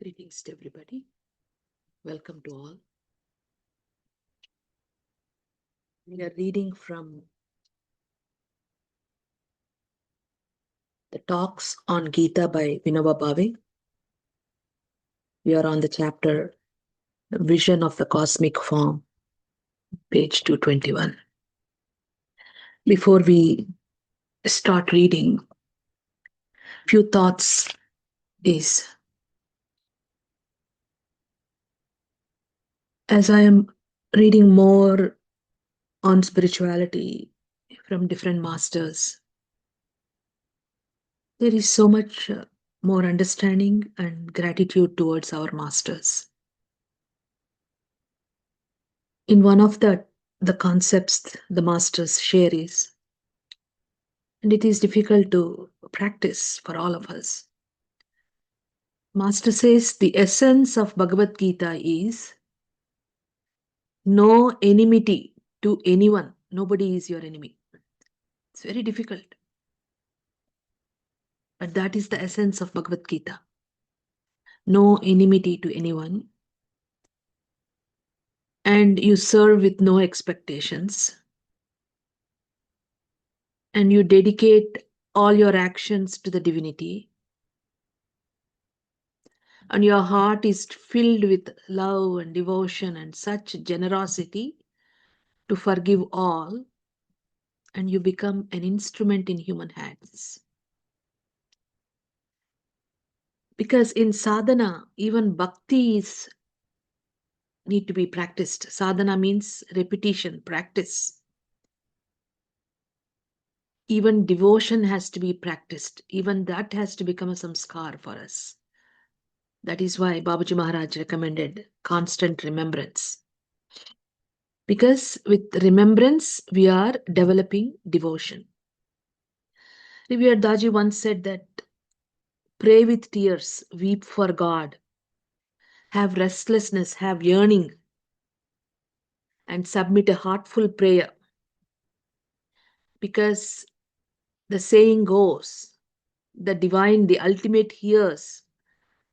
Greetings to everybody. Welcome to all. We are reading from the Talks on Gita by Vinobha Bhave. We are on the chapter Vision of the Cosmic Form, page 221. Before we start reading, few thoughts is as I am reading more on spirituality from different masters, there is so much more understanding and gratitude towards our masters. In one of the concepts the masters share is, and it is difficult to practice for all of us. Master says the essence of Bhagavad Gita is no enmity to anyone. Nobody is your enemy. It's very difficult. But that is the essence of Bhagavad Gita. No enmity to anyone. And you serve with no expectations. And you dedicate all your actions to the divinity. And your heart is filled with love and devotion and such generosity to forgive all, and you become an instrument in human hands. Because in sadhana, even bhakti is need to be practiced. Sadhana means repetition, practice. Even devotion has to be practiced. Even that has to become a samskar for us. That is why Babaji Maharaj recommended constant remembrance. Because with remembrance, we are developing devotion. Revered Daji once said that pray with tears, weep for God, have restlessness, have yearning, and submit a heartful prayer. Because the saying goes, the divine, the ultimate hears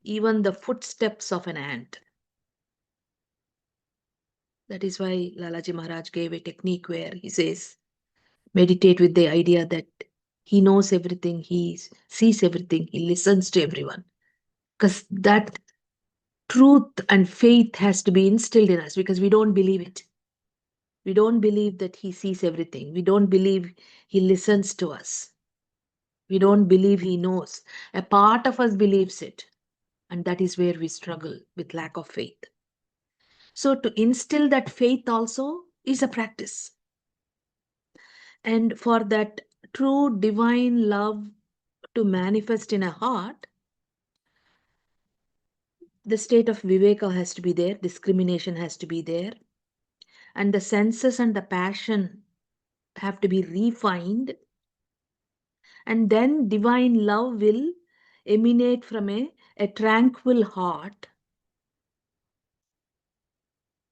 even the footsteps of an ant. That is why Lalaji Maharaj gave a technique where he says, meditate with the idea that he knows everything, he sees everything, he listens to everyone. Because that truth and faith has to be instilled in us because we don't believe it. We don't believe that he sees everything. We don't believe he listens to us. We don't believe he knows. A part of us believes it. And that is where we struggle with lack of faith. So to instill that faith also is a practice. And for that true divine love to manifest in a heart, the state of viveka has to be there, discrimination has to be there, and the senses and the passion have to be refined, and then divine love will emanate from a tranquil heart.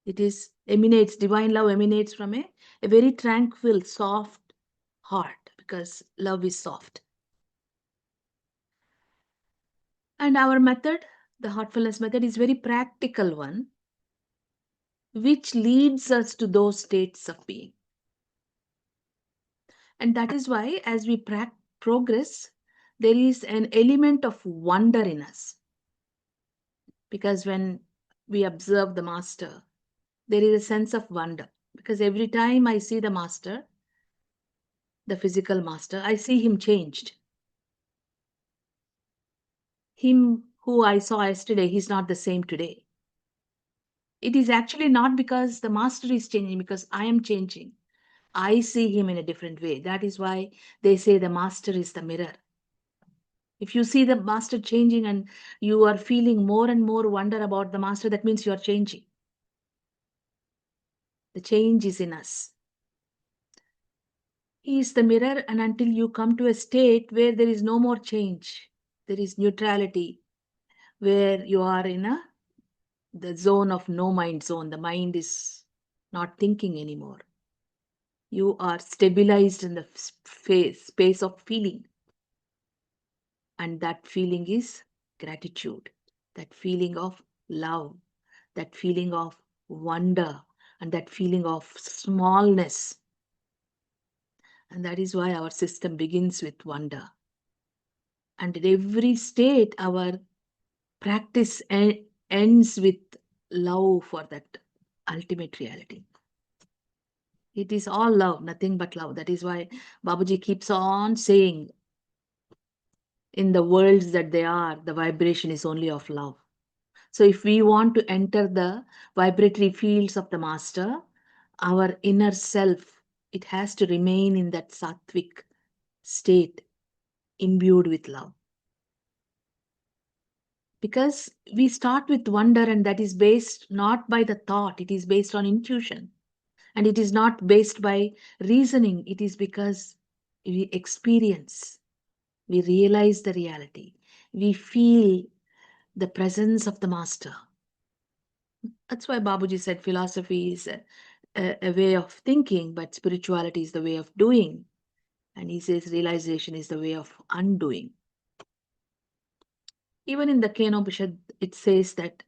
Divine love emanates from a very tranquil, soft heart, because love is soft. And our method, the heartfulness method, is very practical one, which leads us to those states of being. And that is why as we progress, there is an element of wonder in us. Because when we observe the master, there is a sense of wonder. Because every time I see the master, the physical master, I see him changed. Him who I saw yesterday, he's not the same today. It is actually not because the master is changing, because I am changing. I see him in a different way. That is why they say the master is the mirror. If you see the master changing and you are feeling more and more wonder about the master, that means you are changing. The change is in us. He is the mirror, and until you come to a state where there is no more change, there is neutrality, where you are in the zone of no mind zone. The mind is not thinking anymore. You are stabilized in the space of feeling. And that feeling is gratitude. that feeling of love, that feeling of wonder, and that feeling of smallness. And that is why our system begins with wonder. And at every state, our practice ends with love for that ultimate reality. It is all love, nothing but love. That is why Babaji keeps on saying, in the worlds that they are, the vibration is only of love. So, if we want to enter the vibratory fields of the Master, our inner self, it has to remain in that sattvic state, imbued with love. Because we start with wonder, and that is based not by the thought, it is based on intuition. And it is not based by reasoning, it is because we experience, we realize the reality, we feel the presence of the Master. That's why Babuji said philosophy is a way of thinking, but spirituality is the way of doing. And he says realization is the way of undoing. Even in the Kenopanishad, it says that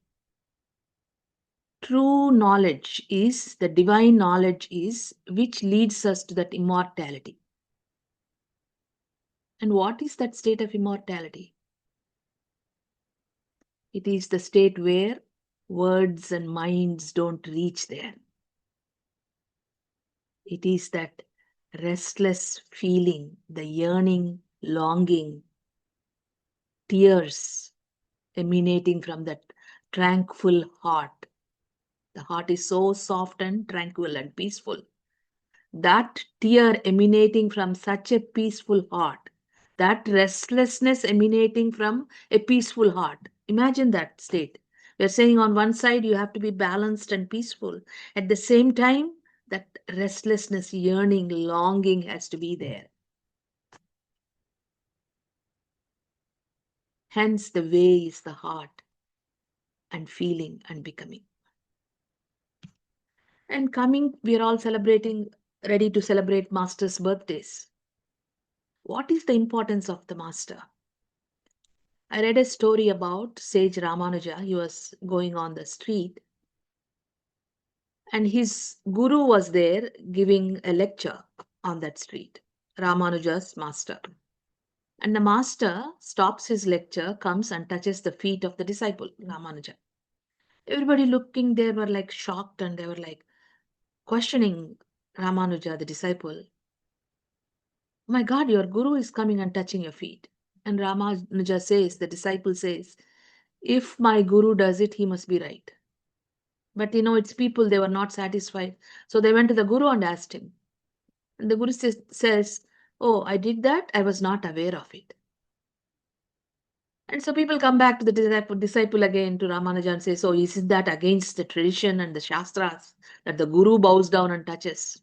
true knowledge is, the divine knowledge is, which leads us to that immortality. And what is that state of immortality? It is the state where words and minds don't reach there. It is that restless feeling, the yearning, longing, tears emanating from that tranquil heart. The heart is so soft and tranquil and peaceful. That tear emanating from such a peaceful heart, that restlessness emanating from a peaceful heart. Imagine that state. We are saying on one side you have to be balanced and peaceful. At the same time, that restlessness, yearning, longing has to be there. Hence, the way is the heart and feeling and becoming. And coming, we are all celebrating, ready to celebrate Master's birthdays. What is the importance of the Master? I read a story about Sage Ramanuja. He was going on the street and his guru was there giving a lecture on that street, Ramanuja's master. And the master stops his lecture, comes and touches the feet of the disciple, Ramanuja. Everybody looking there were like shocked and they were like questioning Ramanuja, the disciple. Oh my God, your guru is coming and touching your feet. And Ramanuja says, the disciple says, if my guru does it, he must be right. But it's people, they were not satisfied. So they went to the guru and asked him. And the guru says, oh, I did that. I was not aware of it. And so people come back to the disciple again to Ramanuja and say, so isn't that against the tradition and the Shastras that the guru bows down and touches?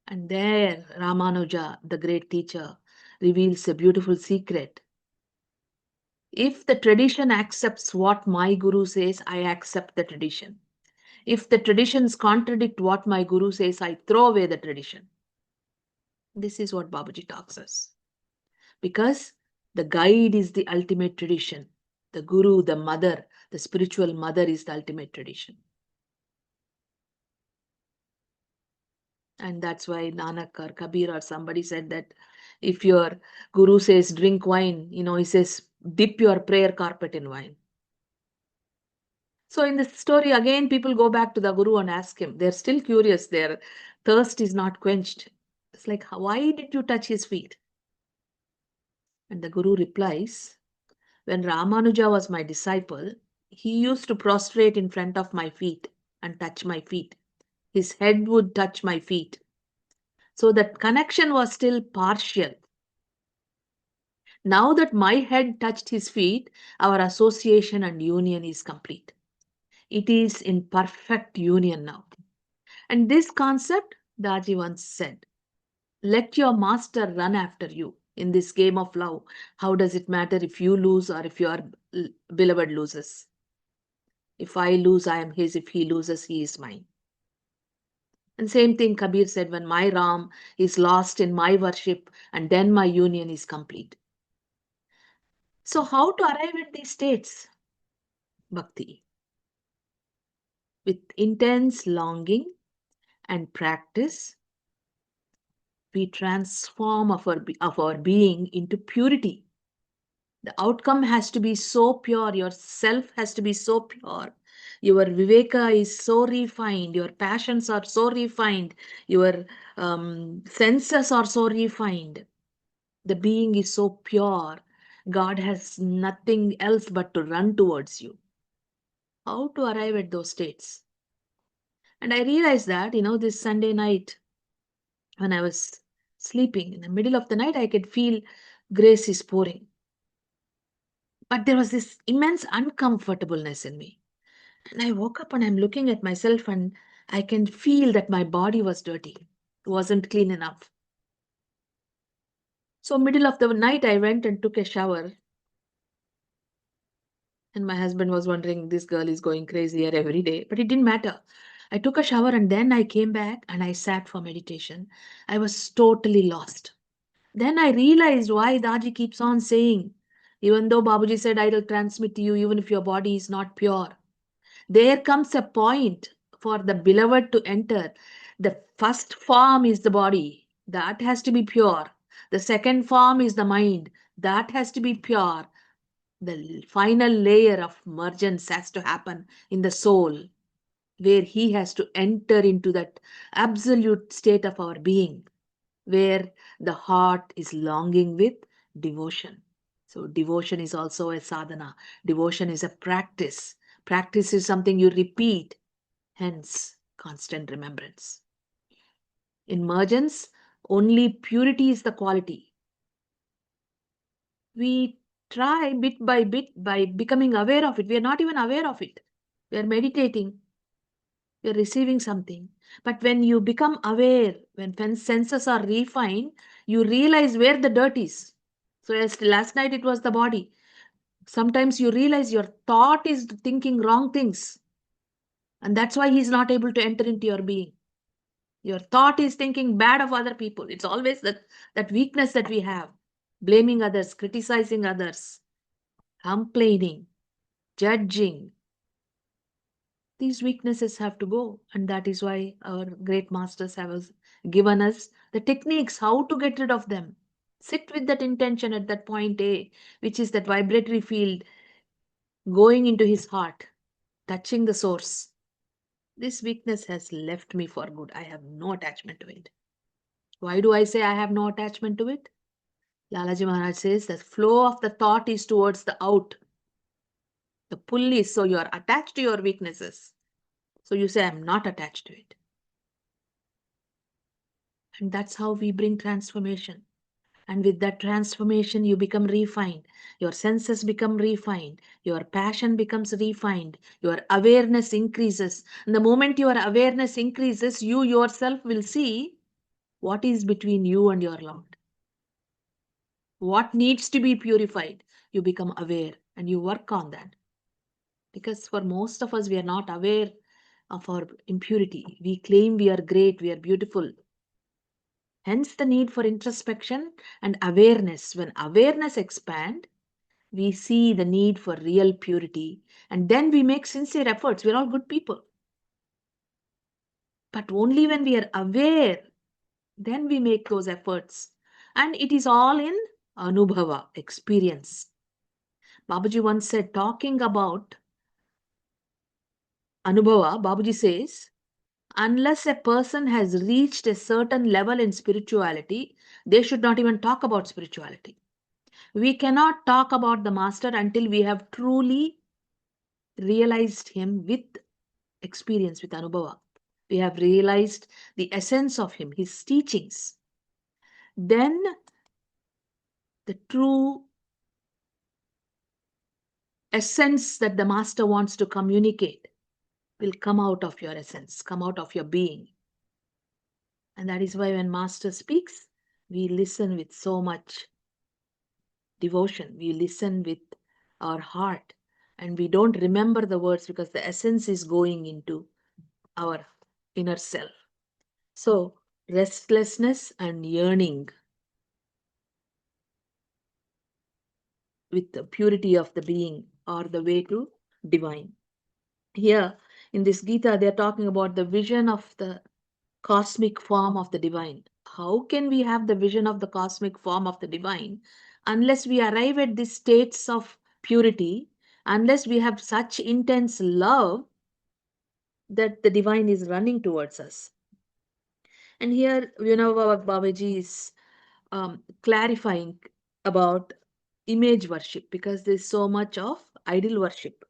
And there Ramanuja, the great teacher, reveals a beautiful secret. If the tradition accepts what my guru says, I accept the tradition. If the traditions contradict what my guru says, I throw away the tradition. This is what Babaji talks us. Because the guide is the ultimate tradition. The guru, the mother, the spiritual mother is the ultimate tradition. And that's why Nanak or Kabir or somebody said that if your guru says drink wine, he says dip your prayer carpet in wine. So in this story, again, people go back to the guru and ask him. They're still curious. Their thirst is not quenched. It's like, why did you touch his feet? And the guru replies, when Ramanuja was my disciple, he used to prostrate in front of my feet and touch my feet. His head would touch my feet. So that connection was still partial. Now that my head touched his feet, our association and union is complete. It is in perfect union now. And this concept, Daji once said, let your master run after you in this game of love. How does it matter if you lose or if your beloved loses? If I lose, I am his. If he loses, he is mine. And same thing Kabir said, when my Ram is lost in my worship, and then my union is complete. So how to arrive at these states? bhakti. With intense longing and practice, we transform of our being into purity. The outcome has to be so pure, your self has to be so pure, your viveka is so refined, your passions are so refined, your senses are so refined, the being is so pure, God has nothing else but to run towards you. How to arrive at those states? And I realized that, this Sunday night, when I was sleeping in the middle of the night, I could feel grace is pouring. But there was this immense uncomfortableness in me. And I woke up and I'm looking at myself and I can feel that my body was dirty, wasn't clean enough. So middle of the night I went and took a shower, and my husband was wondering this girl is going crazy here every day, but it didn't matter. I took a shower and then I came back and I sat for meditation. I was totally lost. Then I realized why Daji keeps on saying, even though Babuji said I will transmit to you even if your body is not pure. There comes a point for the beloved to enter. The first form is the body, that has to be pure. The second form is the mind, that has to be pure. The final layer of mergence has to happen in the soul, where he has to enter into that absolute state of our being, where the heart is longing with devotion. So, devotion is also a sadhana, devotion is a practice. Practice is something you repeat, hence, constant remembrance. In mergence, only purity is the quality. We try bit by bit by becoming aware of it. We are not even aware of it. We are meditating, we are receiving something. But when you become aware, when senses are refined, you realize where the dirt is. So, as last night it was the body. Sometimes you realize your thought is thinking wrong things, and that's why he's not able to enter into your being. Your thought is thinking bad of other people. It's always that weakness that we have, blaming others, criticizing others, complaining, judging. These weaknesses have to go, and that is why our great masters have given us the techniques how to get rid of them. Sit with that intention at that point A, which is that vibratory field going into his heart, touching the source. This weakness has left me for good. I have no attachment to it. Why do I say I have no attachment to it? Lalaji Maharaj says the flow of the thought is towards the out. The pull is, so you are attached to your weaknesses. So you say, I'm not attached to it. And that's how we bring transformation. And with that transformation, you become refined. Your senses become refined. Your passion becomes refined. Your awareness increases. And the moment your awareness increases, you yourself will see what is between you and your Lord. What needs to be purified? You become aware and you work on that. Because for most of us, we are not aware of our impurity. We claim we are great, we are beautiful. Hence the need for introspection and awareness. When awareness expands, we see the need for real purity, and then we make sincere efforts. We're all good people. But only when we are aware, then we make those efforts. And it is all in anubhava, experience. Babaji once said, talking about anubhava, Babaji says, unless a person has reached a certain level in spirituality, they should not even talk about spirituality. We cannot talk about the master until we have truly realized him with experience, with anubhava. We have realized the essence of him, his teachings. Then the true essence that the master wants to communicate will come out of your essence, come out of your being. And that is why when master speaks, we listen with so much devotion. We listen with our heart, and we don't remember the words because the essence is going into our inner self. So, restlessness and yearning with the purity of the being are the way to divine. Here in this Gita, they are talking about the vision of the cosmic form of the divine. How can we have the vision of the cosmic form of the divine unless we arrive at these states of purity, unless we have such intense love that the divine is running towards us? And here, Babaji is clarifying about image worship because there's so much of idol worship.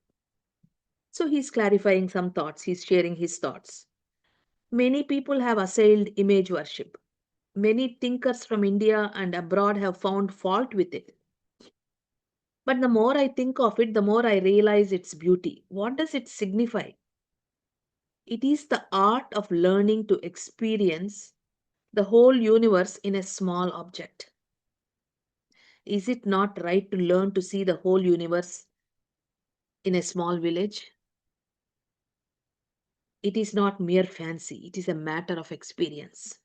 So he's clarifying some thoughts, he's sharing his thoughts. Many people have assailed image worship. Many thinkers from India and abroad have found fault with it. But the more I think of it, the more I realize its beauty. What does it signify? It is the art of learning to experience the whole universe in a small object. Is it not right to learn to see the whole universe in a small village? It is not mere fancy, it is a matter of experience.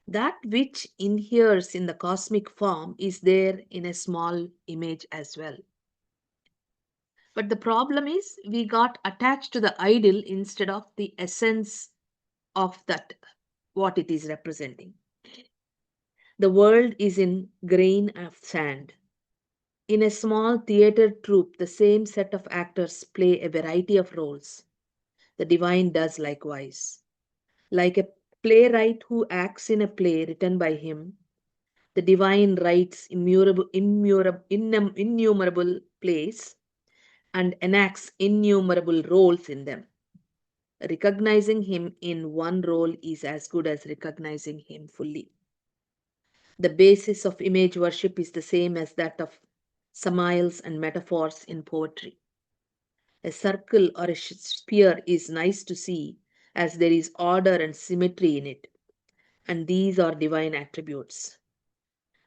That which inheres in the cosmic form is there in a small image as well. But the problem is we got attached to the idol instead of the essence of that, what it is representing. The world is in grain of sand. In a small theater troupe, the same set of actors play a variety of roles. The divine does likewise. Like a playwright who acts in a play written by him, the divine writes innumerable plays and enacts innumerable roles in them. Recognizing him in one role is as good as recognizing him fully. The basis of image worship is the same as that of similes and metaphors in poetry. A circle or a sphere is nice to see as there is order and symmetry in it, and these are divine attributes.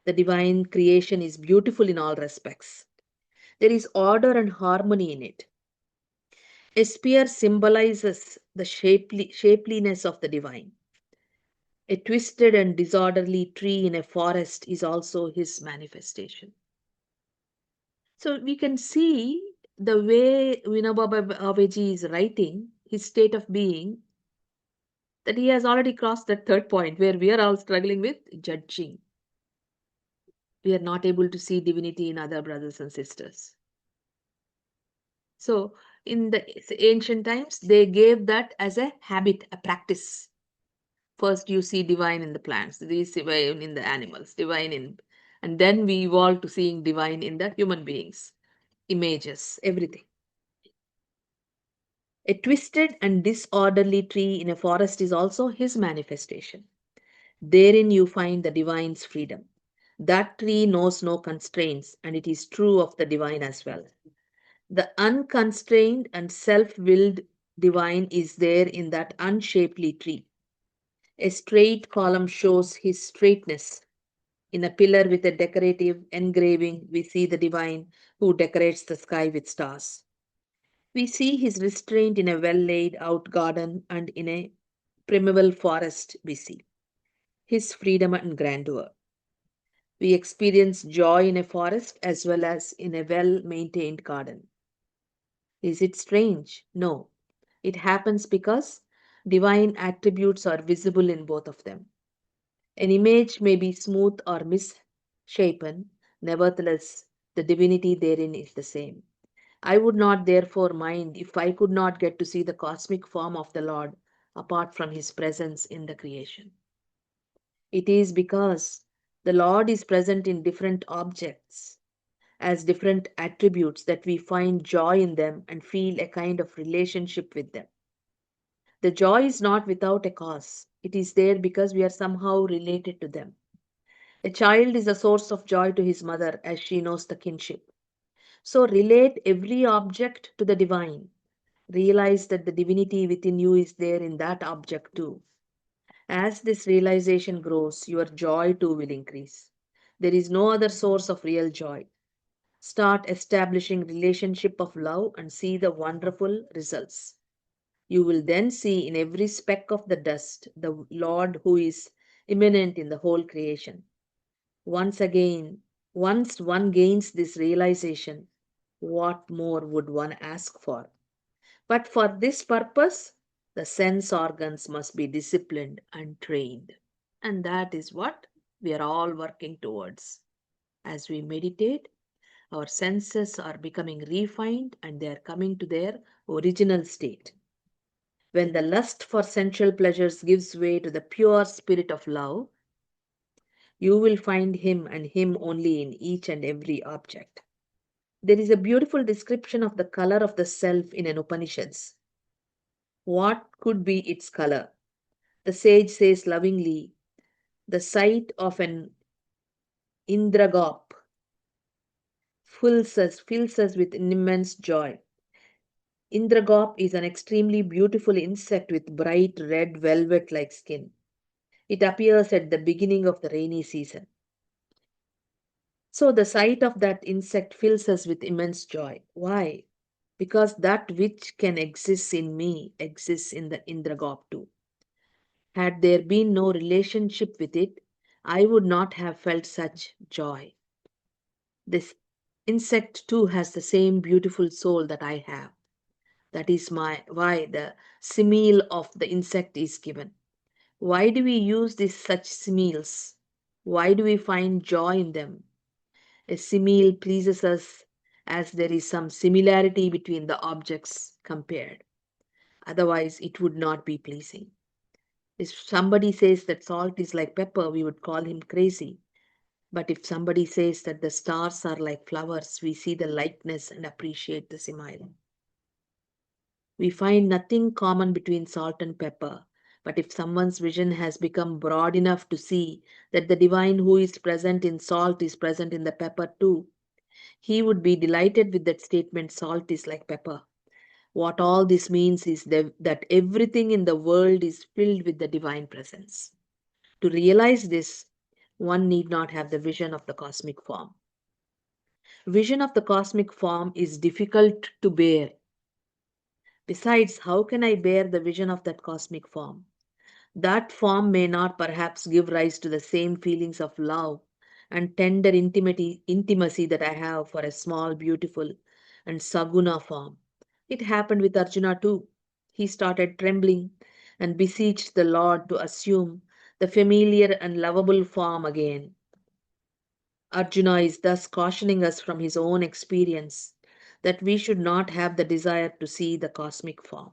The divine creation is beautiful in all respects. There is order and harmony in it. A sphere symbolizes the shapeliness of the divine. A twisted and disorderly tree in a forest is also his manifestation. So we can see the way Vinobha Bhave is writing, his state of being, that he has already crossed that third point where we are all struggling with judging. We are not able to see divinity in other brothers and sisters. So in the ancient times, they gave that as a habit, a practice. First, you see divine in the plants, you see divine in the animals, divine in, and then we evolved to seeing divine in the human beings, images, everything. A twisted and disorderly tree in a forest is also his manifestation. Therein you find the divine's freedom. That tree knows no constraints, and it is true of the divine as well. The unconstrained and self willed divine is there in that unshapely tree. A straight column shows his straightness. In a pillar with a decorative engraving, we see the divine who decorates the sky with stars. We see his restraint in a well laid out garden, and in a primeval forest, we see his freedom and grandeur. We experience joy in a forest as well as in a well maintained garden. Is it strange? No. It happens because divine attributes are visible in both of them. An image may be smooth or misshapen, nevertheless, the divinity therein is the same. I would not therefore mind if I could not get to see the cosmic form of the Lord apart from his presence in the creation. It is because the Lord is present in different objects as different attributes that we find joy in them and feel a kind of relationship with them. The joy is not without a cause, it is there because we are somehow related to them. A child is a source of joy to his mother as she knows the kinship. So relate every object to the divine. Realize that the divinity within you is there in that object too. As this realization grows, your joy too will increase. There is no other source of real joy. Start establishing relationship of love and see the wonderful results. You will then see in every speck of the dust the Lord who is immanent in the whole creation. Once again, once one gains this realization, What more would one ask for? But for this purpose, the sense organs must be disciplined and trained. And that is what we are all working towards. As we meditate, our senses are becoming refined and they are coming to their original state. When the lust for sensual pleasures gives way to the pure spirit of love, you will find Him and Him only in each and every object. There is a beautiful description of the color of the self in an Upanishads. What could be its color? The sage says lovingly, the sight of an Indragop fills us with immense joy. Indragop is an extremely beautiful insect with bright red velvet like skin. It appears at the beginning of the rainy season. So the sight of that insect fills us with immense joy. Why? Because that which can exist in me exists in the Indragop too. Had there been no relationship with it, I would not have felt such joy. This insect too has the same beautiful soul that I have. That is why the simile of the insect is given. Why do we use these such similes? Why do we find joy in them? A simile pleases us as there is some similarity between the objects compared. Otherwise, it would not be pleasing. If somebody says that salt is like pepper, we would call him crazy. But if somebody says that the stars are like flowers, we see the likeness and appreciate the simile. We find nothing common between salt and pepper. But if someone's vision has become broad enough to see that the divine who is present in salt is present in the pepper too, he would be delighted with that statement salt is like pepper. What all this means is that everything in the world is filled with the divine presence. To realize this, one need not have the vision of the cosmic form. Vision of the cosmic form is difficult to bear. Besides, how can I bear the vision of that cosmic form? That form may not perhaps give rise to the same feelings of love and tender intimacy that I have for a small, beautiful, and saguna form. It happened with Arjuna too. He started trembling and beseeched the Lord to assume the familiar and lovable form again. Arjuna is thus cautioning us from his own experience that we should not have the desire to see the cosmic form.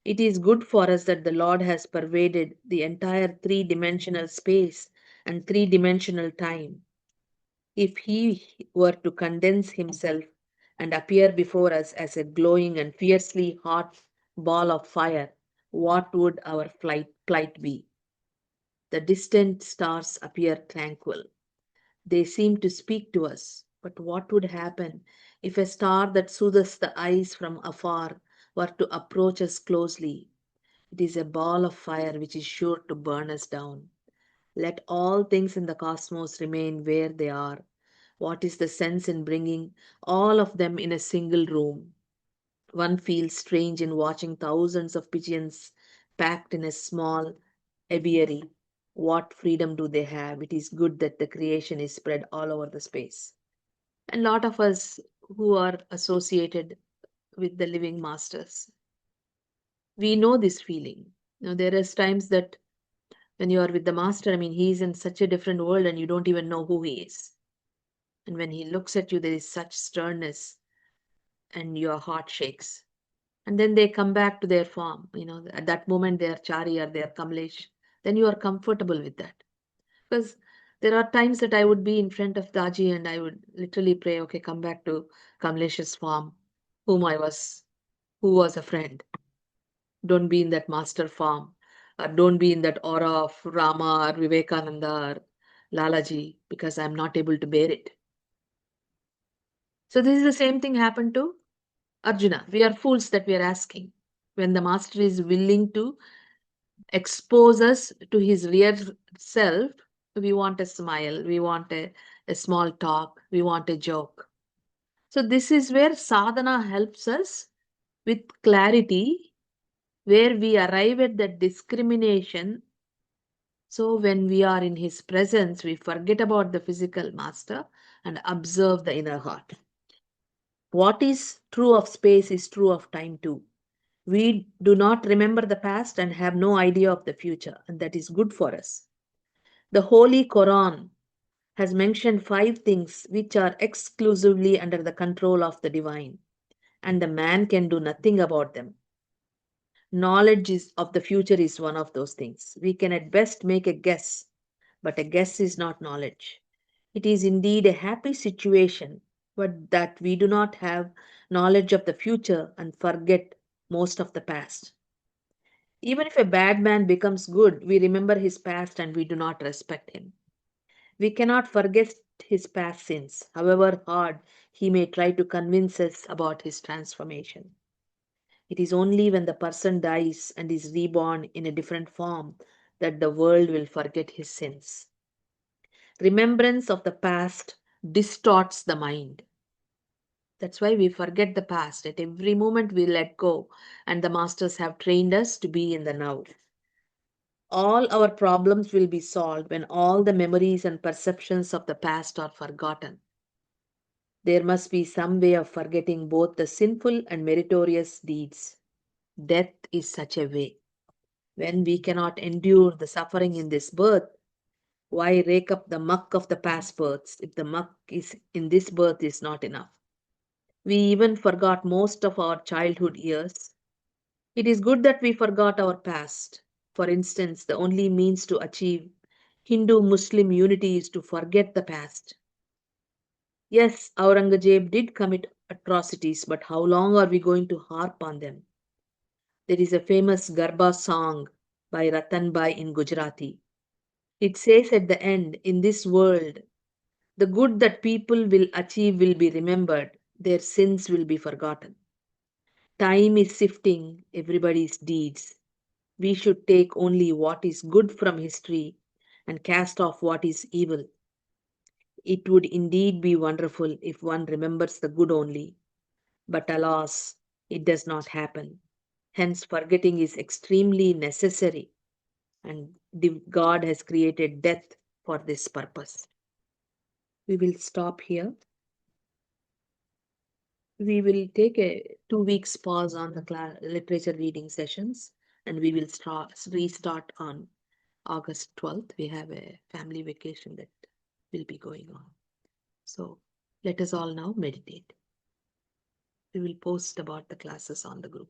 It is good for us that the Lord has pervaded the entire three dimensional space and three dimensional time. If He were to condense Himself and appear before us as a glowing and fiercely hot ball of fire, what would our plight be? The distant stars appear tranquil. They seem to speak to us. But what would happen if a star that soothes the eyes from afar were to approach us closely? It is a ball of fire which is sure to burn us down. Let all things in the cosmos remain where they are. What is the sense in bringing all of them in a single room? One feels strange in watching thousands of pigeons packed in a small aviary. What freedom do they have? It is good that the creation is spread all over the space. And a lot of us who are associated with the living masters, we know this feeling. There is times that when you are with the master, I mean, he's in such a different world and you don't even know who he is. And when he looks at you, there is such sternness and your heart shakes. And then they come back to their form. At that moment, they are Chari or they are Kamlesh. Then you are comfortable with that. Because there are times that I would be in front of Daji and I would literally pray, okay, come back to Kamlesh's form, who was a friend. Don't be in that master form. Don't be in that aura of Rama or Vivekananda or Lalaji because I'm not able to bear it. So this is the same thing happened to Arjuna. We are fools that we are asking. When the master is willing to expose us to his real self, we want a smile, we want a small talk, we want a joke. So this is where sadhana helps us with clarity, where we arrive at the discrimination. So when we are in his presence, we forget about the physical master and observe the inner heart. What is true of space is true of time too. We do not remember the past and have no idea of the future, and that is good for us. The Holy Quran has mentioned five things which are exclusively under the control of the divine, and the man can do nothing about them. Of the future is one of those things. We can at best make a guess, but a guess is not knowledge. It is indeed a happy situation, but that we do not have knowledge of the future and forget most of the past. Even if a bad man becomes good, we remember his past and we do not respect him. We cannot forget his past sins, however hard he may try to convince us about his transformation. It is only when the person dies and is reborn in a different form that the world will forget his sins. Remembrance of the past distorts the mind. That's why we forget the past. At every moment we let go, and the masters have trained us to be in the now. All our problems will be solved when all the memories and perceptions of the past are forgotten. There must be some way of forgetting both the sinful and meritorious deeds. Death is such a way. When we cannot endure the suffering in this birth, why rake up the muck of the past births if the muck is in this birth is not enough? We even forgot most of our childhood years. It is good that we forgot our past. For instance, the only means to achieve Hindu Muslim unity is to forget the past. Yes, Aurangzeb did commit atrocities, but how long are we going to harp on them? There is a famous Garba song by Ratanbai in Gujarati. It says at the end, in this world, the good that people will achieve will be remembered, their sins will be forgotten. Time is sifting everybody's deeds. We should take only what is good from history and cast off what is evil. It would indeed be wonderful if one remembers the good only, but alas, it does not happen. Hence, forgetting is extremely necessary, and God has created death for this purpose. We will stop here. We will take a 2 weeks pause on the literature reading sessions, and we will restart on August 12th. We have a family vacation that will be going on. So let us all now meditate. We will post about the classes on the group.